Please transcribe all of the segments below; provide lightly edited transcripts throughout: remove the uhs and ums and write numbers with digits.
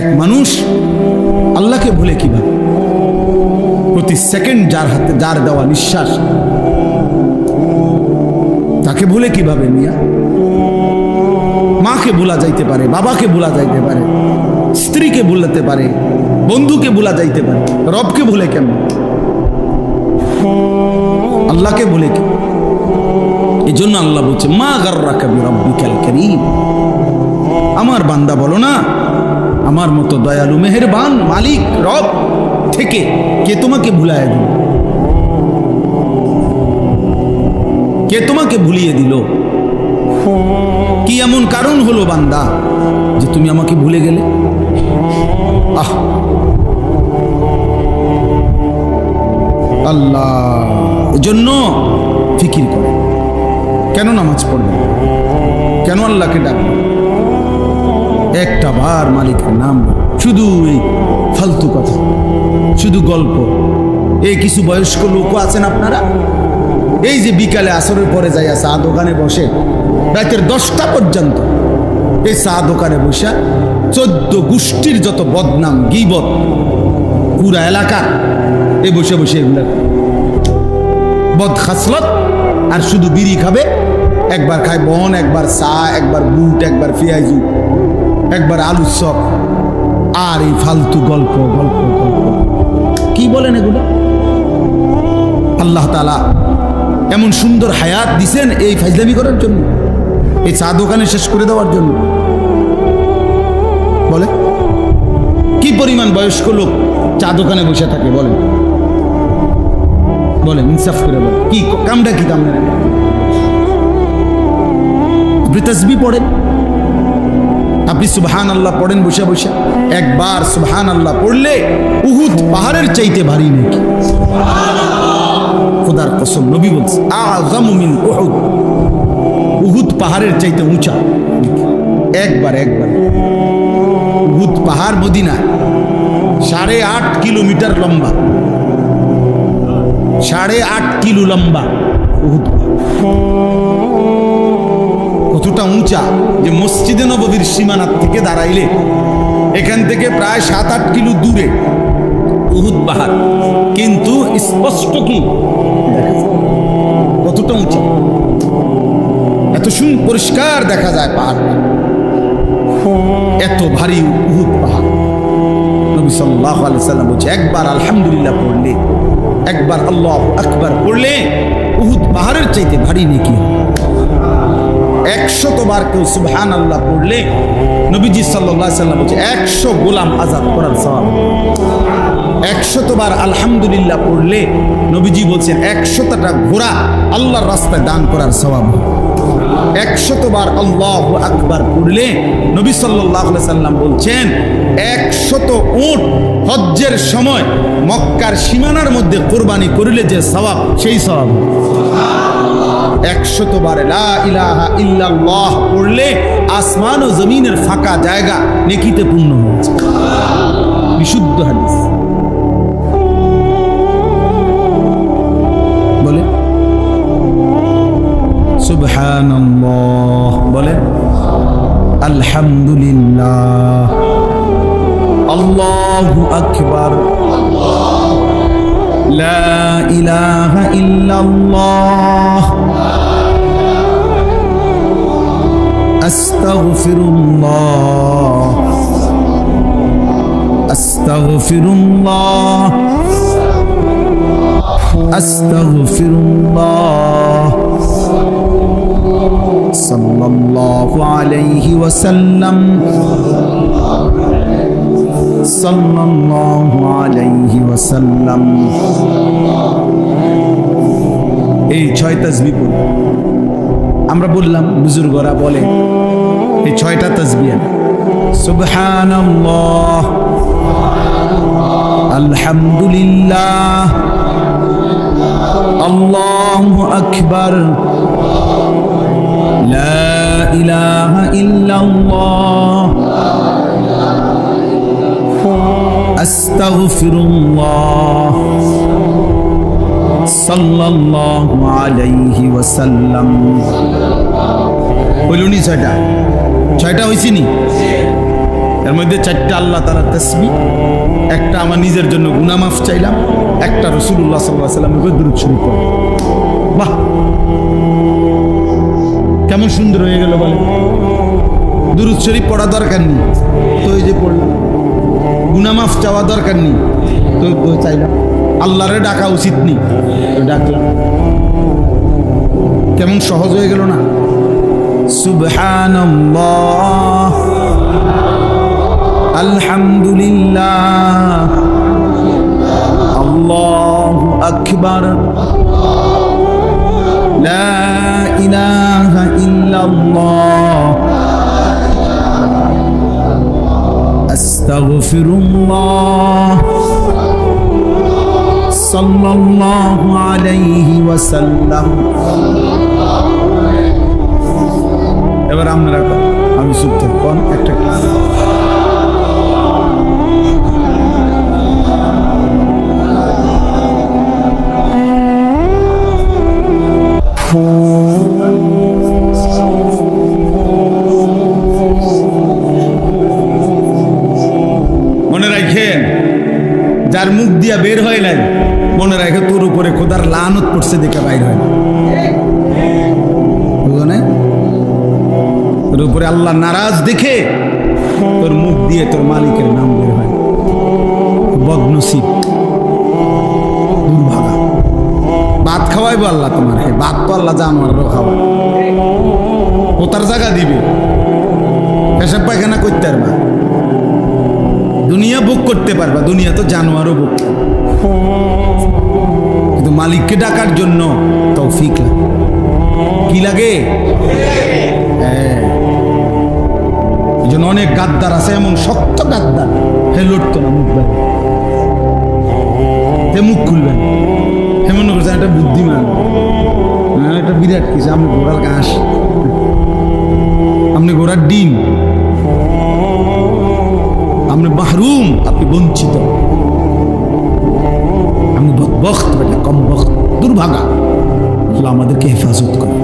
এক মানুষ আল্লাহকে ভুলে কিভাবে? প্রতি সেকেন্ড যার হাতে যার দেওয়া নিঃশ্বাস, তাকে ভুলে কিভাবে মিয়া? মাকে ভুলা যাইতে পারে, বাবাকে ভুলা যাইতে পারে, স্ত্রীকে ভুলাতে পারে, বন্ধুকে ভুলা যাইতে পারে, রবকে ভুলে কেমন? আল্লাহকে ভুলে কি? এই জন্য আল্লাহ বলছে মা গাররাকা বিরাব্বিকাল কারীম। আমার বান্দা বলো না আমার মতো দয়ালু মেহেরবান মালিক রব থেকে কে তোমাকে ভুলায় দিল? কে তোমাকে ভুলিয়ে দিল? কি এমন কারণ হলো বান্দা যে তুমি আমাকে ভুলে গেলে? আহ আল্লাহ এজন্য ফিকির করে, কেন নামাজ পড়বে, কেন আল্লাহকে ডাকবে, একটা বার মালিকের নাম, শুধু এই ফালতু কথা, শুধু গল্প। এই কিছু বয়স্ক লোকও আছেন আপনারা, এই যে বিকালে আসরের পরে যাইয়া চা দোকানে বসে রাতের 10টা পর্যন্ত এই চা দোকানে বসে 14 গোষ্ঠীর যত বদনাম গীবত পুরা এলাকা এই বসে বসে এগুলা বদ খাসলত, আর শুধু বিড়ি খাবে, একবার খায় বন, একবার চা, একবার বুট, একবার পেঁয়াজু, একবার আলুর চপ, আর এই ফালতু গল্প গল্প গল্প। কি বলেন এগুলো? আল্লাহ তাআলা এমন সুন্দর হায়াত দিছেন এই ফাজলামি করার জন্য, এই চা দোকানে শেষ করে দেওয়ার জন্য। বলে কি পরিমাণ বয়স্ক লোক চা দোকানে বসে থাকে? বলেন বলেন ইনসাফ করে বলেন, কি কামটা কি কাম? আপনি তাসবিহ পড়েন, আপনি সুবহানাল্লাহ পড়েন বসে বসে। একবার সুবহানাল্লাহ পড়লে উহুদ পাহাড়ের চাইতে ভারী নাকি? খোদার কসম, নবী বলছে আযমু মিন উহুদ, উহুদ পাহাড়ের চাইতে উঁচা। একবার উহুদ পাহাড় মদিনা 8.5 কিলোমিটার লম্বা, 8.5 কিলো লম্বা উহুদ। কতটা উঁচা যে মসজিদে নববীর সীমানার থেকে দাঁড়াইলে এখান থেকে প্রায় 7-8 কিলো দূরে উহুদ পাহাড়, কিন্তু স্পষ্ট কি কতটা উঁচা, এত পরিষ্কার দেখা যায় পাহাড়টা, এত ভারী উহুদ পাহাড়। নবী সাল্লাল্লাহু আলাইহি সাল্লাম বলছে একবার আলহামদুলিল্লাহ পড়লে, একবার আল্লাহু আকবার পড়লে উহুদ পাহাড়ের চাইতে ভারী নেকি। 100 বার কেউ সুবহানাল্লাহ পড়লে নবীজি সাল্লাল্লাহু আলাইহি সাল্লাম বলছে 100 গোলাম আজাদ করার সওয়াব। 100 বার আলহামদুলিল্লাহ পড়লে নবীজি বলছেন 100টা ঘোড়া আল্লাহর রাস্তায় দান করার সওয়াব। 100 বার আল্লাহু আকবার পড়লে নবী সাল্লাল্লাহু আলাইহি সাল্লাম বলছেন 100 উট হজ্জের সময় মক্কার সীমানার মধ্যে কুরবানি করিলে যে সওয়াব, সেই সওয়াব। 100 বার লা ইলাহা ইল্লাল্লাহ পড়লে আসমান ও জমিনের ফাঁকা জায়গা নেকিতে পূর্ণ হয়েছে। বিশুদ্ধ হাদিস। বলে সুবহানাল্লাহ, বলে আলহামদুলিল্লাহ, আল্লাহু আকবার, লা ইলাহা ইল্লাল্লাহ, আস্তাগফিরুল্লাহ, আস্তাগফিরুল্লাহ, আস্তাগফিরুল্লাহ, সাল্লাল্লাহু আলাইহি ওয়াসাল্লাম, সাল্লাল্লাহু আলাইহি ওয়াসাল্লাম। এই 6 তাসবিহ পড়ব। আমরা বললাম বুজুর্গরা বলে এই 6টা তাসবিহ সুবহানাল্লাহ, আলহামদুলিল্লাহ, আল্লাহু আকবার, লা ইলাহা ইল্লাল্লাহ, আস্তাগফিরুল্লাহ, সাল্লাল্লাহু আলাইহি ওয়াসাল্লাম। হইল নি 6টা? 6টা হইছে নি? এর মধ্যে 4টা আল্লাহ তাআলার তাসবিহ, একটা আমার নিজের জন্য গুনাহ মাফ চাইলাম, একটা রাসূলুল্লাহ সাল্লাল্লাহু আলাইহি ওয়াসাল্লামের উপর দুরূদ শরীফ পড়লাম। বাহ, কেমন সুন্দর হয়ে গেল বলে। দুরূদ শরীফ পড়া দরকার নেই, তো এই যে পড়লাম। গুনাহ মাফ চাওয়া দরকার নেই, তো চাইলাম। আল্লাহরে ডাকা উচিত নেই, তো ডাকলাম। কেমন সহজ হয়ে গেল না? সুবহানাল্লাহ, আলহামদুলিল্লাহ, আল্লাহু আকবার, লা ইলাহা ইল্লাল্লাহ, আস্তাগফিরুল্লাহ, সাল্লাল্লাহু আলাইহি ওয়াসাল্লাম। এবার আপনারা আমি চুপ থাকুন একটা মনে রাখেন, যার মুখ দিয়া বের হয় নাই, মনে রাখে তোর উপরে খোদার লানত পড়ছে দেখে বাইর হয় না। বুঝো না? তোর উপরে আল্লাহ নারাজ দেখে তোর মুখ দিয়ে তোর মালিকের নাম বের হয়। বদনসিব, দুর্ভাগা। ভাত খাওয়াইবো আল্লাহ তোমার, ভাত তো আল্লাহ জানোয়ারও খাওয়া, কোথার জায়গা দিবে, পেশাব পায়খানা করতে পারবা, দুনিয়া ভোগ করতে পারবা, দুনিয়া তো জানোয়ারও ভোগ। কিন্তু মালিককে ডাকার জন্য তৌফিক লাগে। কি লাগে? এই জন্য অনেক গাদ্দার আছে, এমন শক্ত গাদ্দার, হে লড়তো না, মুখ বের, হে মুখ খুলবেন, হে মনে করছেন একটা বুদ্ধিমান, একটা বিরাট কিছু। আপনি ঘোড়ার ঘাস, আপনি ঘোড়ার ডিম, আপনি মাহরুম, আপনি বঞ্চিত, আমি বদবখত, বেটা কম বখত, দুর্ভাগা। আল্লাহ আমাদেরকে হেফাজত করে।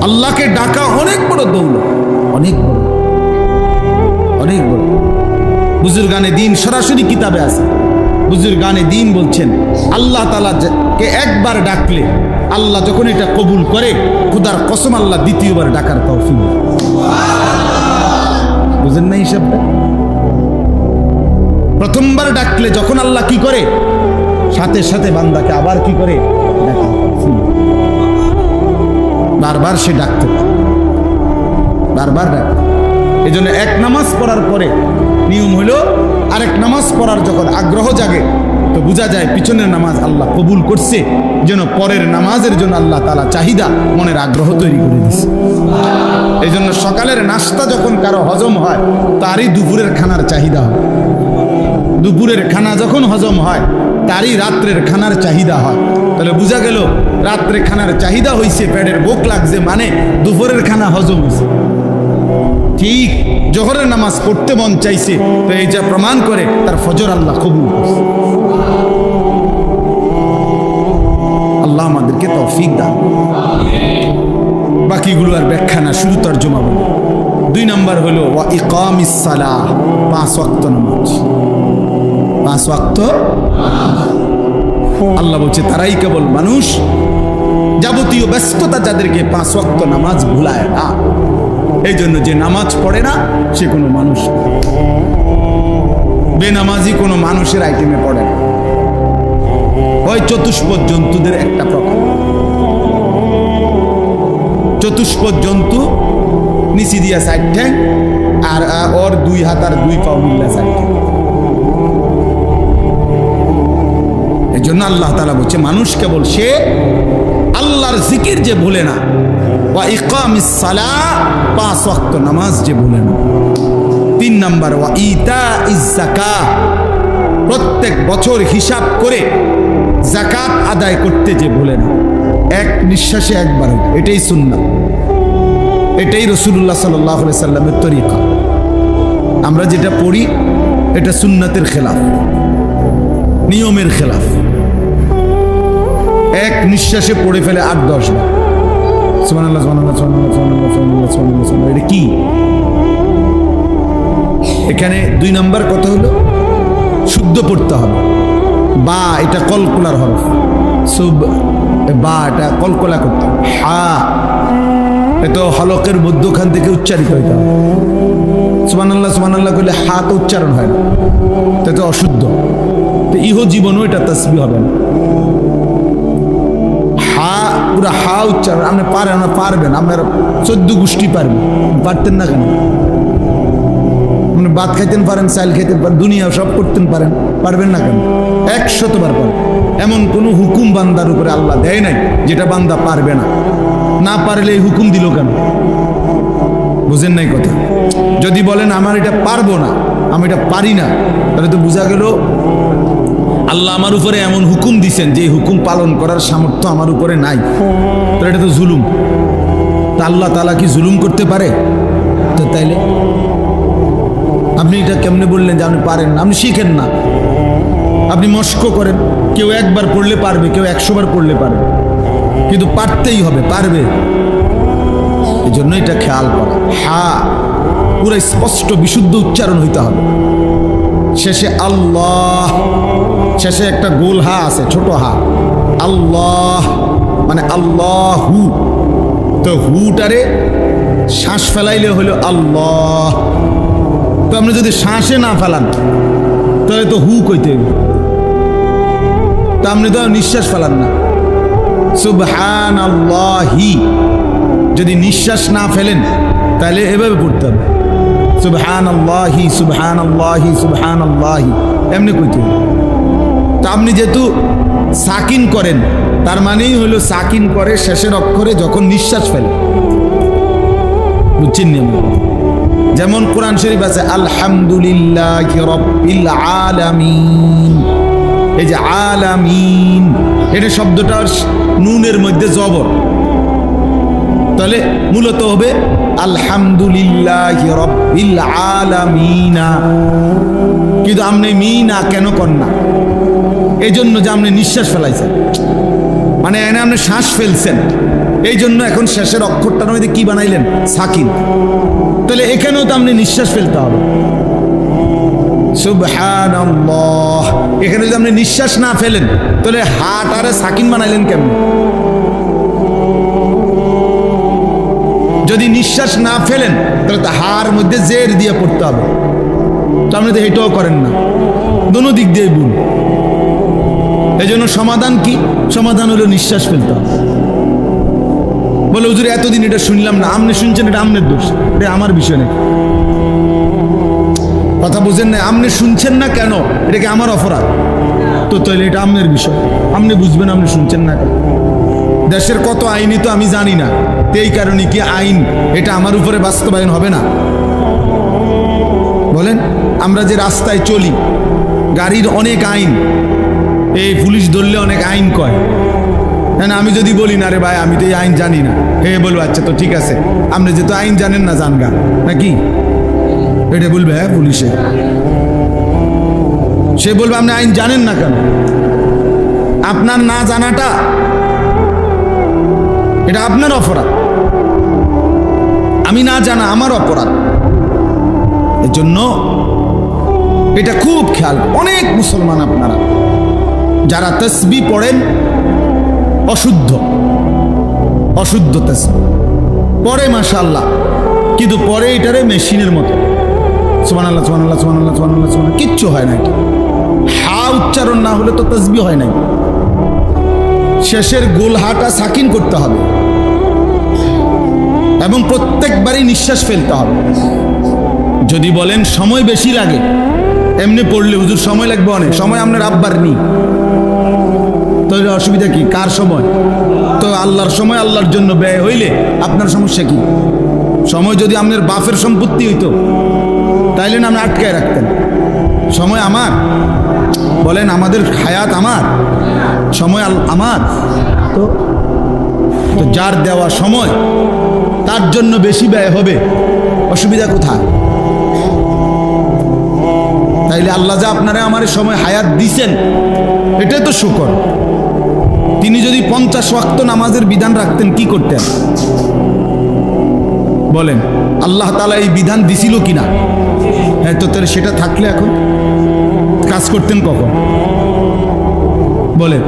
আল্লাহকে ডাকা অনেক বড় দৌলত, অনেক বড়, অনেক বড়। বুজুর্গানে দ্বীন সরাসরি কিতাবে আছে। বুজুর্গানে দ্বীন বলছেন, আল্লাহ তাআলা কে একবার ডাকলে আল্লাহ যখন এটা কবুল করে, খুদার কসম আল্লাহ দ্বিতীয়বার ডাকার তৌফিক। বুঝেন না হিসাবটা? প্রথমবার ডাকলে যখন আল্লাহ কি করে, সাথে সাথে বান্দাকে আবার কি করে, বারবার সে ডাকতে, বারবার ডাক। এই জন্য এক নামাজ পড়ার পরে নিয়ম হলো, আরেক নামাজ পড়ার যখন আগ্রহ জাগে, তো বোঝা যায় পিছনের নামাজ আল্লাহ কবুল করছে, যেন পরের নামাজের জন্য আল্লাহ তাআলা চাহিদা, মনের আগ্রহ তৈরি করে দিচ্ছে। এই জন্য সকালের নাস্তা যখন কারো হজম হয়, তারই দুপুরের খানার চাহিদা হয়। দুপুরের খানা যখন হজম হয়, তারই রাত্রের খানার চাহিদা হয়। তাহলে বোঝা গেল রাত্রে খানার চাহিদা হয়েছে, পেটের ভোক লাগছে, মানে দুপুরের খানা হজম হয়েছে। ঠিক জোহরের নামাজ পড়তে মন চাইছে, তো এই যা প্রমাণ করে তার ফজর আল্লাহ কবুল করছে। আল্লাহ আমাদেরকে তৌফিক দান। বাকিগুলো আর ব্যাখ্যা না, শুধু তর্জমা বলি। 2 নাম্বার হলো ওয়া ইকামিস সালাহ, 5 ওয়াক্ত নামাজ। 5 ওয়াক্ত আল্লাহ বলছে তারাই কেবল মানুষ, যাবতীয় ব্যস্ততা যাদেরকে 5 ওয়াক্ত নামাজ ভুলায় না। এই জন্য যে নামাজ পড়ে না সে কোনো মানুষ, বেনামাজি কোনো মানুষের আইটেমে পড়ে না। ওই চতুষ্পদ জন্তুদের একটা প্রকার। চতুষ্পদ জন্তু নিচি দিয়া 4 ঠ্যাং, আর ওর 2 হাত আর 2 পা মিল্লা 4 ঠ্যাং। এই জন্য আল্লাহ তাআলা বলছে মানুষ কেবল সে আল্লাহর জিকির যে ভুলে না, ওয়া ইকামিস সালাহ, 5 ওয়াক্ত নামাজ যে ভুলে না। 3 নাম্বার ওয়া ইতাইজ যাকাত, প্রত্যেক বছর হিসাব করে যাকাত আদায় করতে যে ভুলে না। এক নিঃশ্বাসে একবার, এটাই সুন্নাত, এটাই রাসূলুল্লাহ সাল্লাল্লাহু আলাইহি সাল্লামের তরিকা। আমরা যেটা পড়ি এটা সুন্নাতের খেলাফ, নিয়মের খেলাফ। এক নিঃশ্বাসে পড়ে ফেলে 8-10 বার সুবহানাল্লাহ, সুবহানাল্লাহ, সুবহানাল্লাহ, সুবহানাল্লাহ, সুবহানাল্লাহ, সুবহানাল্লাহ। এটা কি? এখানে 2 নম্বর কথা হলো শুদ্ধ পড়তে হবে। বা এটা কলকলার হরফ, বা এটা কলকলা করতে হবে। হা এটা হলকের মধ্যখান থেকে উচ্চারিত হইতে হবে। সুবহানাল্লাহ করলে হা তো উচ্চারণ হয় না, এটা তো অশুদ্ধ। তো ইহ জীবনও এটা তাসবিহ হবে না। হা পুরা হা উচ্চারণ আপনি পারবেন, আপনার 14 গোষ্ঠী পারবেন, পারতেন না কেন? আপনি ভাত খাইতেন পারেন, চাল খাইতেন পারেন, দুনিয়া সব করতেন পারেন, পারবেন না কেন? 100বার পারেন। এমন কোনো হুকুম বান্দার উপরে আল্লাহ দেয় নাই যেটা বান্দা পারবে না। না পারলে এই হুকুম দিল কেন? বুঝেন নাই কথা? যদি বলেন আমার এটা পারবো না, আমি এটা পারি না, তাহলে তো বোঝা গেল আল্লাহ আমার উপরে এমন হুকুম দিছেন যে হুকুম পালন করার সামর্থ্য আমার উপরে নাই। তাহলে এটা তো জুলুম। তা আল্লাহ তাআলা কি জুলুম করতে পারে? তো তাইলে আপনি এটা কেমনে বললেন যে আপনি পারেন না? আপনি শিখেন না, আপনি মস্ক করেন। কেউ 1বার পড়লে পারবে, কেউ 100বার পড়লে পারবে, কিন্তু পারতেই হবে, পারবে। এই জন্য এটা খেয়াল করা। হা পুরো স্পষ্ট বিশুদ্ধ উচ্চারণ হইতে হবে। শেষে আল্লাহ, শেষে একটা গোল হা আছে, ছোট হা। আল্লাহ মানে আল্লাহু। তো হুটারে শ্বাস ফেলাইলে হলো আল্লাহ। তো আপনি যদি শ্বাসে না ফেলান তাহলে তো হু কইতে হবে। তা আপনি তো নিঃশ্বাস ফেলান না। সুবহানাল্লাহি যদি নিঃশ্বাস না ফেলেন তাহলে এভাবে পড়তে হবে, সুবহানাল্লাহি সুবহানাল্লাহি সুবহানাল্লাহি, এমনি কইতে হবে। তা আপনি যেহেতু সাকিন করেন, তার মানেই হলো সাকিন করে শেষের অক্ষরে যখন নিঃশ্বাস ফেলে। বুঝছেন না? যেমন কোরআন শরীফ আছে আলহামদুলিল্লাহি রাব্বিল আলামিন। এই যে আলামিন, এটা শব্দটা নুনের মধ্যে জবর, তাহলে মূলত হবে আলহামদুলিল্লাহি রাব্বিল আলামিনা। কিন্তু আপনি মিনা কেন করেন না? এই জন্য যে আপনি নিঃশ্বাস ফেলাইছেন, মানে এনে আপনি শ্বাস ফেলছেন, এই জন্য এখন শেষের অক্ষরটার মধ্যে কি বানাইলেন? সাকিন। তাহলে এখানেও তো আপনি নিঃশ্বাস ফেলতে হবে, সুবহানাল্লাহ। এখানে যদি আপনি নিঃশ্বাস না ফেলেন তাহলে হাট আরে সাকিন বানাইলেন কেমন? যদি নিঃশ্বাস না ফেলেন তাহলে তো হার মধ্যে জের দিয়ে পড়তে হবে। তো আপনি তো এটাও করেন না, দোনো দিক দিয়ে ভুল। এই জন্য সমাধান কি? সমাধান হলো নিঃশ্বাস ফেলতে হবে। বলে হুজুর এতদিন এটা শুনলাম না, আপনি শুনছেন, এটা আপনার দোষ, এটা আমার বিষয় নাকি? কথা বুঝেন না? আপনি শুনছেন না কেন, এটা কি আমার অপরাধ? তো তাহলে এটা আপনার বিষয়, আপনি বুঝবেন আপনি শুনছেন না কেন। দেশের কত আইনই তো আমি জানি না, এই কারণে কি আইন এটা আমার উপরে বাস্তবায়ন হবে না? বলেন, আমরা যে রাস্তায় চলি, গাড়ির অনেক আইন, এই পুলিশ ধরলে অনেক আইন কয়। হ্যাঁ, আমি যদি বলি না রে ভাই আমি তো এই আইন জানি না, হে বলবো আচ্ছা তো ঠিক আছে, আপনি যেহেতু আইন জানেন না জানগা নাকি, এটা বলবে হ্যাঁ পুলিশে। সে বলবে আপনি আইন জানেন না কেন? আপনার না জানাটা এটা আপনার অপরাধ, আমি না জানা আমার অপরাধ। এর জন্য এটা খুব খেয়াল। অনেক মুসলমান আপনারা যারা তাসবিহ পড়েন অশুদ্ধ অশুদ্ধ তাসবিহ পড়ে মাশাআল্লাহ, কিন্তু পরে এটারে মেশিনের মতো সুবহানাল্লাহ সুবহানাল্লাহ সুবহানাল্লাহ সুবহানাল্লাহ সুবহানাল্লাহ, কিচ্ছু হয় না। এটা হা উচ্চারণ না হলে তো তাসবিহ হয় নাই। শেষের গোল হাটা সাকিন করতে হবে এবং প্রত্যেকবারই নিঃশ্বাস ফেলতে হবে। যদি বলেন সময় বেশি লাগে, এমনি পড়লে হুজুর সময় লাগবে অনেক, সময় আপনার আব্বার নেই, তাহলে অসুবিধা কি? কার সময়? তো আল্লাহর সময় আল্লাহর জন্য ব্যয় হইলে আপনার সমস্যা কি? সময় যদি আপনার বাপের সম্পত্তি হইতো তাইলে না আপনি আটকায় রাখতেন। সময় আমার, বলেন আমাদের হায়াত আমার, সময় আমার। তো যার দেওয়া সময় তার জন্য বেশি ব্যয় হবে, অসুবিধা কোথায়? তাইলে আল্লাহ যা আপনারা আমার সময় হায়াত দিছেন এটাই তো শুকর। তিনি যদি 50 ওয়াক্ত নামাজের বিধান রাখতেন কি করতেন বলেন? আল্লাহ তাআলা এই বিধান দিছিল কিনা? হ্যাঁ, তো তাহলে সেটা থাকলে এখন কাজ করতেন কখন বলেন?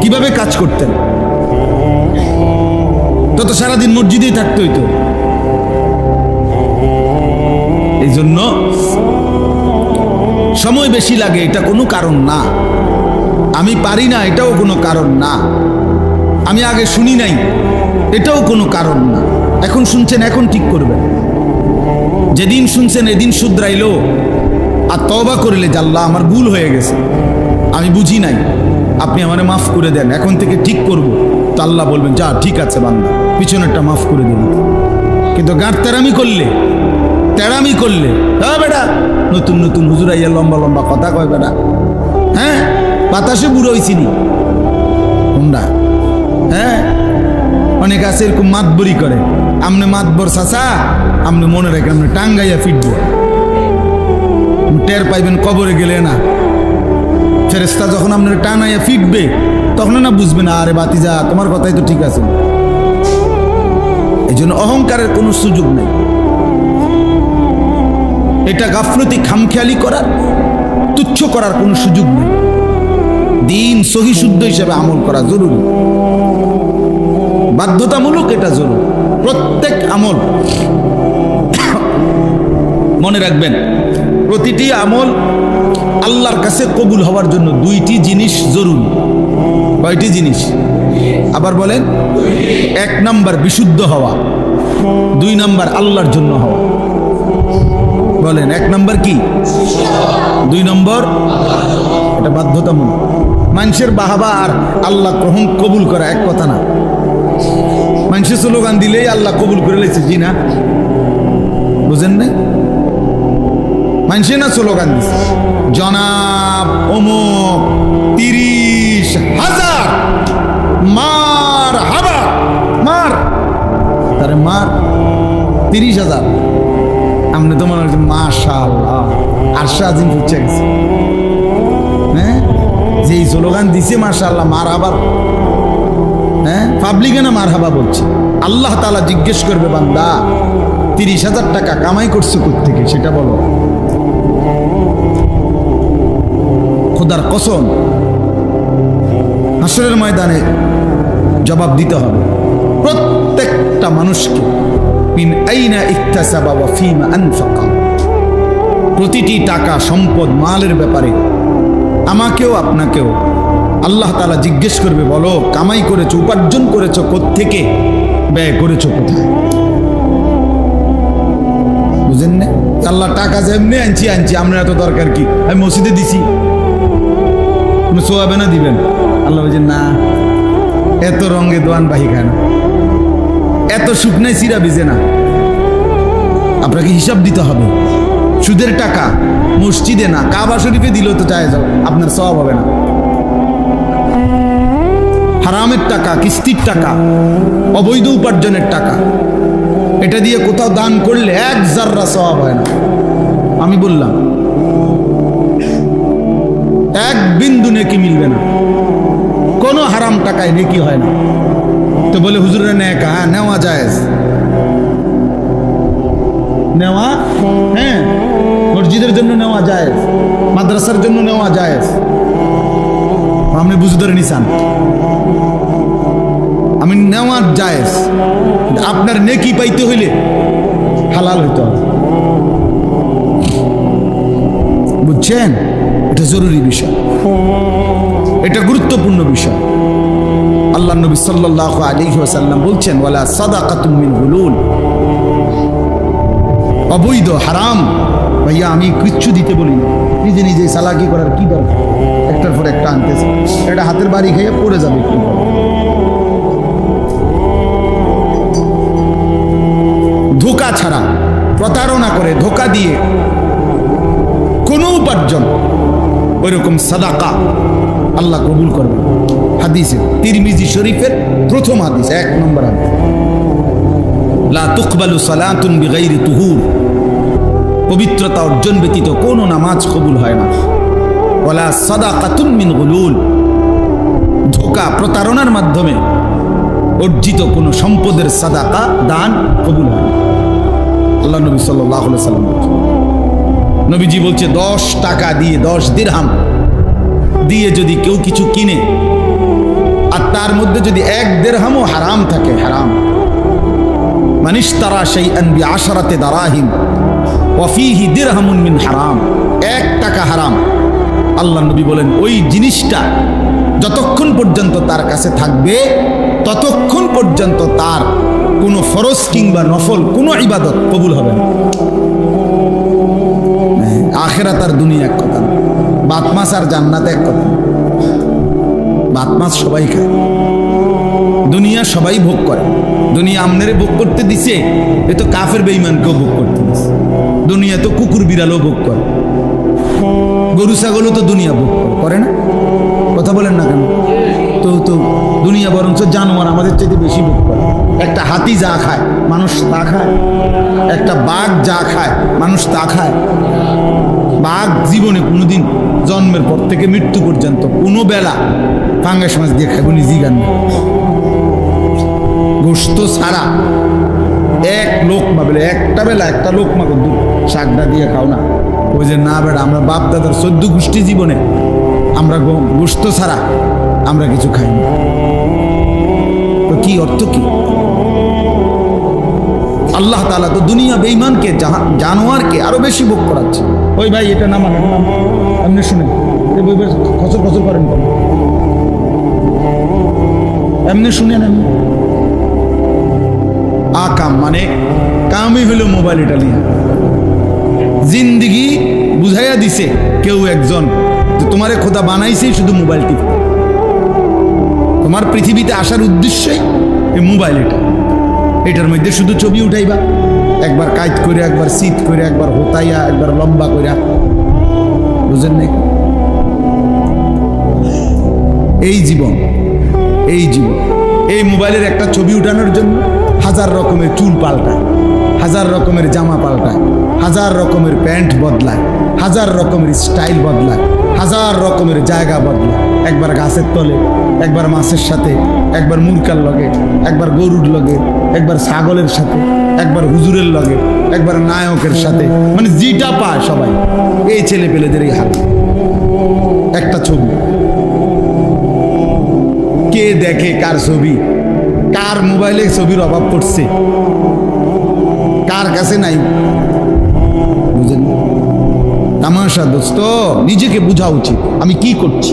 কিভাবে কাজ করতেন? তত সারাদিন মসজিদেই থাকতে হইতো। এই জন্য সময় বেশি লাগে, এটা কোনো কারণ না। আমি পারি না, এটাও কোনো কারণ না। আমি আগে শুনি নাই, এটাও কোনো কারণ না। এখন শুনছেন, এখন ঠিক করবেন। যেদিন শুনছেন এদিন শুধরাইলো আর তওবা করলে যে আল্লাহ আমার ভুল হয়ে গেছে, আমি বুঝি নাই, আপনি আমারে মাফ করে দেন, এখন থেকে ঠিক করব, তো আল্লাহ বলবেন যা ঠিক আছে বান্দা, পিছনেরটা মাফ করে দিন। কিন্তু গাঁট তেরামি করলে হ্যাঁ বেটা, নতুন নতুন হুজুর আইয়া লম্বা লম্বা কথা কয় বেটা, হ্যাঁ বাতাসে বুড়ো হইছিনি তোমরা। হ্যাঁ, অনেক আছে এরকম মাতবরি করে, আমনে মাতবর চাচা, আপনি মনে রাখেন আপনি টাঙ্গাইয়া ফিটবো, টের পাইবেন কবরে গেলে না। ফেরেশতা যখন আপনার টানাইয়া ফিটবে তখন না বুঝবেন আরে বাতিজা তোমার কথাই তো ঠিক আছে। এই জন্য অহংকারের কোনো সুযোগ নেই। এটা গাফলতি, খামখেয়ালি করার, তুচ্ছ করার কোনো সুযোগ নেই। দিন সহি শুদ্ধ হিসেবে আমল করা জরুরি, বাধ্যতামূলক, এটা জরুরি। প্রত্যেক আমল মনে রাখবেন, প্রতিটি আমল আল্লাহর কাছে কবুল হওয়ার জন্য দুইটি জিনিস জরুরি। কয়টি জিনিস? আবার বলেন। 1 নাম্বার বিশুদ্ধ হওয়া, 2 নাম্বার আল্লাহর জন্য হওয়া। বলেন 1 নাম্বার কি, 2 নম্বর? এটা বাধ্যতামূলক। মানুষের বাহাবা আর আল্লাহ গ্রহণ কবুল করা এক কথা না। মানুষের স্লোগান দিলেই আল্লাহ কবুল করে লেছে, জি না? বুঝেন নাই? মানুষে না স্লোগান দিচ্ছে, জনাব অমুক 30,000 মার হাবা, মার তারে মার 30,000। আপনি তো মনে হচ্ছে মাশাআল্লাহ আরশে আজিম পৌঁছে গেছে। হ্যাঁ, যেই স্লোগান দিছে মাশাআল্লাহ মার হাবা, হ্যাঁ পাবলিকে না মার হাবা বলছে। আল্লাহ তাআলা জিজ্ঞেস করবে, বান্দা 30,000 টাকা কামাই করছে কোত্থেকে সেটা বলো। খোদার কসম, হাসরের ময়দানে জবাব দিতে হবে প্রত্যেকটা মানুষকে। মিন আইনা ইকতাসাবা ওয়া ফীমা আনফাকা। প্রতিটি টাকা, সম্পদ, মালের ব্যাপারে আমাকেও আপনাকেও আল্লাহ তাআলা জিজ্ঞেস করবে, বলো কামাই করেছো, উপার্জন করেছো কোত্থেকে, ব্যয় করেছো কোথায়। বুঝেন না? আল্লাহ টাকা যেমনি আনছি আমরা এত দরকার কি, আমি মসজিদে দিছি, কোনো সোয়াবে না দিবেন? আল্লাহ বলছেন না, এত রঙে দোয়ান বাহি খায় না, এত শুকনাই সিরা ভিজে না। আপনাকে হিসাব দিতে হবে। সুদের টাকা মসজিদে না, কাবা শরীফে দিলেও তো চায় যাও, আপনার সওয়াব হবে না। হারামের টাকা, কিস্তির টাকা, অবৈধ উপার্জনের টাকা, এটা দিয়ে কোথাও দান করলে 1 জাররা সওয়াব হয় না। আমি বললাম 1 বিন্দু নেকি মিলবে না, কোনো হারাম টাকায় নেকি হয় না। তো বলে হুজুরে নেকা, হ্যাঁ নেওয়া জায়েজ, নেওয়া, হ্যাঁ মসজিদের জন্য নেওয়া জায়েজ, মাদ্রাসার জন্য নেওয়া জায়েজ। আপনি বুঝে ধরে নিছেন, আমি নেওয়ার জায়েজ, আপনার নেকি পাইতে হইলে হালাল হইতে হবে। বুঝছেন? এটা জরুরি বিষয়, এটা গুরুত্বপূর্ণ বিষয়। আল্লাহ নবী সাল্লাল্লাহু আলাইহি ওয়াসাল্লাম বলছেন, ওয়ালা সাদাকাতুম মিন গুলুল। অবৈধ হারাম ভাইয়া আমি কিচ্ছু দিতে বলি না, নিজে নিজে চালাকি করার কি দরকার, একটার পর একটা আনতেছে, এটা হাতের বাড়ি খেয়ে পড়ে যাবে একটু। ধোঁকা ছাড়া, প্রতারণা করে, ধোঁকা দিয়ে কোনো উপার্জন, ওইরকম সাদাকা আল্লাহ কবুল করবে। হাদিসে তিরমিজি শরীফের প্রথম হাদিস, 1 নম্বর হাদিস, লা তুকবালু সালাতুন বিগাইরি তুহুর। পবিত্রতা অর্জন ব্যতীত কোনো নামাজ কবুল হয় না। ওয়ালা সাদাকাতুন মিন গুলুল। ধোঁকা, প্রতারণার মাধ্যমে অর্জিত কোনো সম্পদের সাদাকা, দান কবুল হয় না। আল্লাহ নবী সাল্লাল্লাহু আলাইহি ওয়াসাল্লাম নবীজি বলছে 10 টাকা দিয়ে 10 দিরহাম দিয়ে যদি কেউ কিছু কিনে আর তার মধ্যে যদি 1 দিরহামও হারাম থাকে, হারাম, মানিশতারা শাইআন বিআশরাতি দারাহিম ওয়া ফীহি দিরহামুন মিন হারাম, 1 টাকা হারাম। আল্লাহ নবী বলেন ওই জিনিসটা যতক্ষণ পর্যন্ত তার কাছে থাকবে ততক্ষণ পর্যন্ত তার কোনো ফরজ কিংবা নফল কোনো ইবাদত কবুল হবে না। আখিরাত আর দুনিয়া এক কথা না, ভাত মাছ আর জান্নাত এক কথা না। ভাত মাছ সবাই খায়, দুনিয়া সবাই ভোগ করে। দুনিয়া আমনেরে ভোগ করতে দিছে, এ তো কাফের বেঈমানকেও ভোগ করতে দিছে। দুনিয়া তো কুকুর বিড়ালও ভোগ করে, গরু ছাগলও তো দুনিয়া ভোগ করে না? কথা বলেন না কেন? তো তো দুনিয়া বরঞ্চ জানোয়ার আমাদের চাইতে বেশি ভোগ করে। একটা হাতি যা খায় মানুষ তা খায়, একটা বাঘ যা খায় মানুষ তা খায়। বাঘ জীবনে কোনোদিন জন্মের পর থেকে মৃত্যু পর্যন্ত কোনো বেলা পাঙ্গাস মাছ দিয়ে খায় বলি জিগান না, গোস্ত ছাড়া এক লোকমা বলে একটা বেলা একটা লোকমা কিন্তু শাকটা দিয়ে খাও না। ওই যে না বেটা, আমরা বাপ দাদার 14 গোষ্ঠী জীবনে আমরা গোস্ত ছাড়া আমরা কিছু খাই না। তো কি অর্থ কি? আল্লাহ তাআলা তো দুনিয়া বেঈমানকে জানোয়ারকে আরো বেশি ভোগ করাচ্ছে। ওই ভাই এটা নামান, আপনি শুনেন, খচর খচর করেন এমনি শুনেন। এমনি আকাম মানে কামই হলো মোবাইল, এটা নিয়ে জিন্দিগি বুঝাইয়া দিছে কেউ একজন যে তোমারে খোদা বানাইছেই শুধু মোবাইল টিপতে, তোমার পৃথিবীতে আসার উদ্দেশ্যই এই মোবাইল। এটার মধ্যে শুধু ছবি উঠাইবা, একবার কাইট করে, একবার শীত করে, একবার হোতাইয়া, একবার লম্বা করে, বুঝেন নাই? এই জীবন, এই জীবন, এই মোবাইলের একটা ছবি উঠানোর জন্য 1000 রকমের চুল পাল্টায়, 1000 রকমের জামা পাল্টায়, 1000 রকমের প্যান্ট বদলায়, 1000 রকমের স্টাইল বদলায়, 1000 রকমের জায়গা বদলায়। একবার গাছের তলে, একবার মাছের সাথে, একবার মুরকার লগে, একবার গরুর লগে, একবার ছাগলের সাথে, একবার হুজুরের লগে, একবার নায়কের সাথে, মানে যেটা পায় সবাই। এই ছেলে পেলেদের এই হাত একটা ছবি। কে দেখে কার ছবি? কার মোবাইলে ছবির অভাব পড়ছে? কার কাছে নাই? বুঝেন? তামাশা দোস্ত, নিজেকে বোঝা উচিত আমি কি করছি।